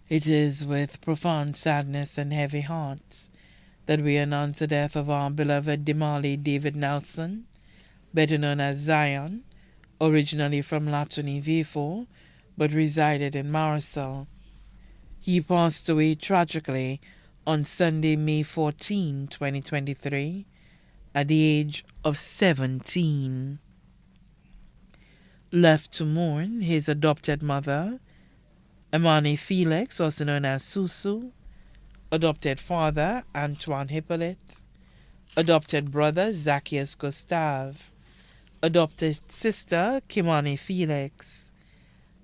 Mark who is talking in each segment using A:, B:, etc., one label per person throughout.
A: It is with profound sadness and heavy hearts that we announce the death of our beloved Demaly David Nelson, better known as Zion, originally from Latony V4, but resided in Marisol. He passed away tragically on Sunday, May 14, 2023, at the age of 17. Left to mourn his adopted mother, Imani Felix, also known as Susu, adopted father, Antoine Hippolyte, adopted brother, Zacchaeus Gustave, adopted sister, Kimani Felix,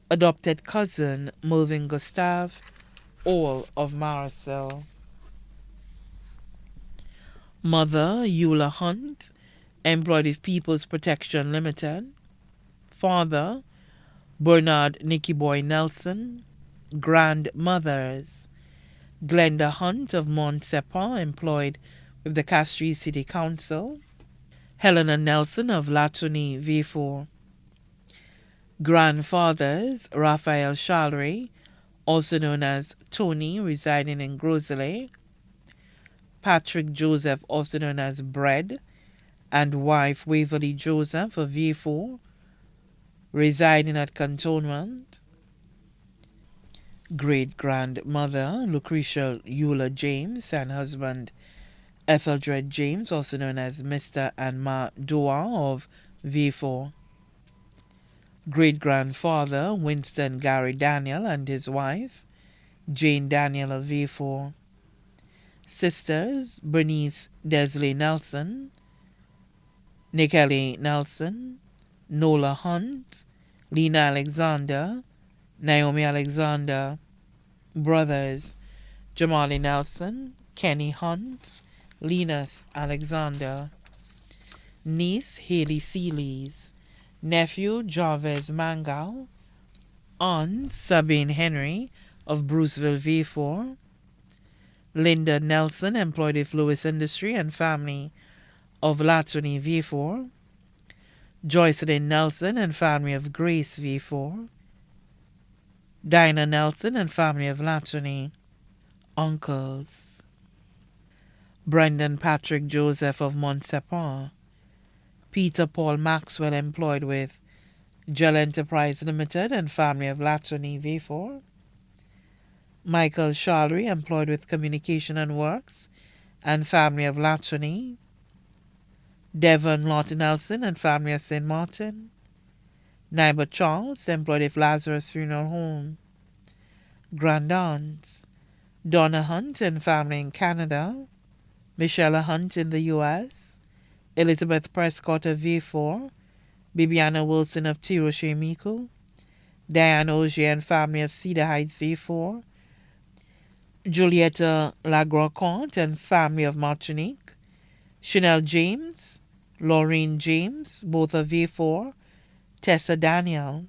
A: adopted cousin, Melvin Gustave, all of Marisol. Mother, Eula Hunt, employed with People's Protection Limited. Father, Bernard Nicky Boy Nelson. Grandmothers, Glenda Hunt of Mont Sepah, employed with the Castries City Council. Helena Nelson of Latony V4. Grandfathers, Raphael Shalry, also known as Tony, residing in Grosley. Patrick Joseph, also known as Bread, and wife Waverly Joseph of V4, residing at Cantonment. Great-grandmother Lucretia Eula James and husband Ethelred James, also known as Mr. and Ma Doa of V4. Great-grandfather Winston Gary Daniel and his wife Jane Daniel of V4. Sisters Bernice Desley Nelson, Nikeli Nelson, Nola Hunt, Lena Alexander, Naomi Alexander. Brothers Jamali Nelson, Kenny Hunt, Linus Alexander. Niece Haley Seelys. Nephew Jarvis Mangal. Aunt Sabine Henry of Bruceville V4. Linda Nelson, employed with Lewis Industry and family of Latony V4. Joycelyn Nelson and family of Grace V4. Dinah Nelson and family of Latony. Uncles Brendan Patrick Joseph of Mont Sepah. Peter Paul Maxwell, employed with Gel Enterprise Limited and family of Latony V4. Michael Shalry, employed with Communication and Works and family of Latony. Devon Lawton Nelson and family of St. Martin. Neighbor Charles, employed with Lazarus Funeral Home. Grandaunts Donna Hunt and family in Canada. Michelle Hunt in the U.S. Elizabeth Prescott of V4. Bibiana Wilson of Tiroche Mico. Diane Auger and family of Cedar Heights V4. Julietta Lagroconte and family of Martinique. Chanel James, Laureen James, both of V4. Tessa Daniel.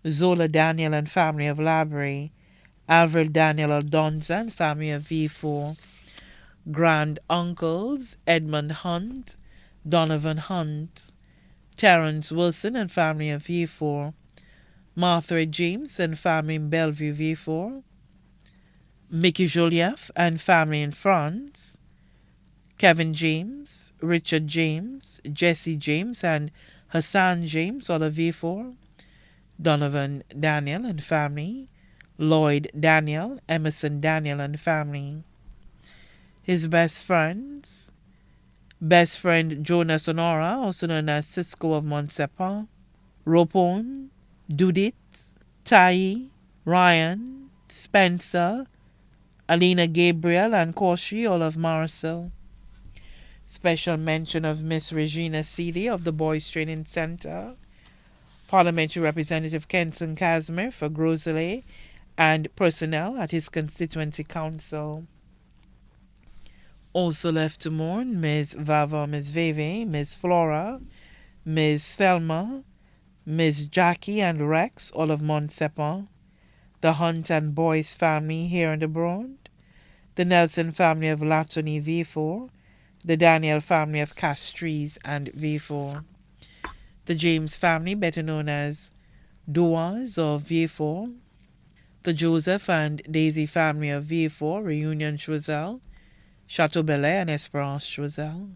A: Zola Daniel and family of Labrie. Avril Daniel Aldonza and family of V4. Grand uncles Edmund Hunt, Donovan Hunt. Terrence Wilson and family of V4. Martha James and family in Bellevue V4. Mickey Jolieff and family in France. Kevin James, Richard James, Jesse James and Hassan James, all of V4. Donovan Daniel and family. Lloyd Daniel, Emerson Daniel and family. His best friends. Best friend Jonas Honora, also known as Cisco of Mont Sepah. Ropon, Judith, Tai, Ryan, Spencer, Alina Gabriel and Corshi, all of Marisol. Special mention of Miss Regina Seeley of the Boys Training Center. Parliamentary Representative Kenson Casimir for Grosley and personnel at his constituency council. Also left to mourn Ms. Vava, Ms. Veve, Ms. Flora, Ms. Thelma, Ms. Jackie and Rex, all of Mont Sepah. The Hunt and Boyce family here and abroad. The Nelson family of Latony V4. The Daniel family of Castries and V4. The James family, better known as Doas of V4. The Joseph and Daisy family of Villefort, Reunion Choiseul, Chateau Bel Air, and Esperance Choiseul.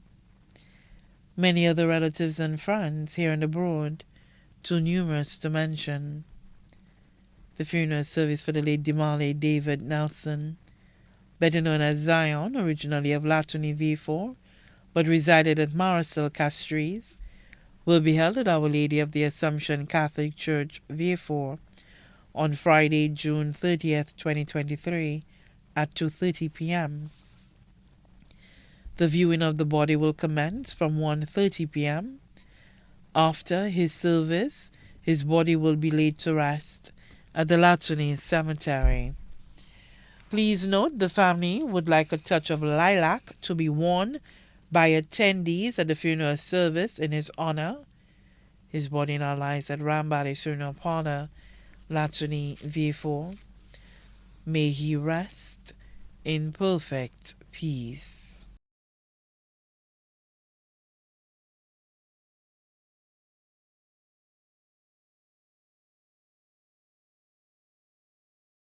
A: Many other relatives and friends here and abroad, too numerous to mention. The funeral service for the late Demaly David Nelson, better known as Zion, originally of Latony, Villefort, but resided at Marisol Castries, will be held at Our Lady of the Assumption Catholic Church, Villefort, on Friday, June 30th, 2023, at 2:30 p.m. The viewing of the body will commence from 1:30 p.m. After his service, his body will be laid to rest at the Latony Cemetery. Please note the family would like a touch of lilac to be worn by attendees at the funeral service in his honor. His body now lies at Rambale Funeral Parlor, Latony, Villefort. May he rest in perfect peace.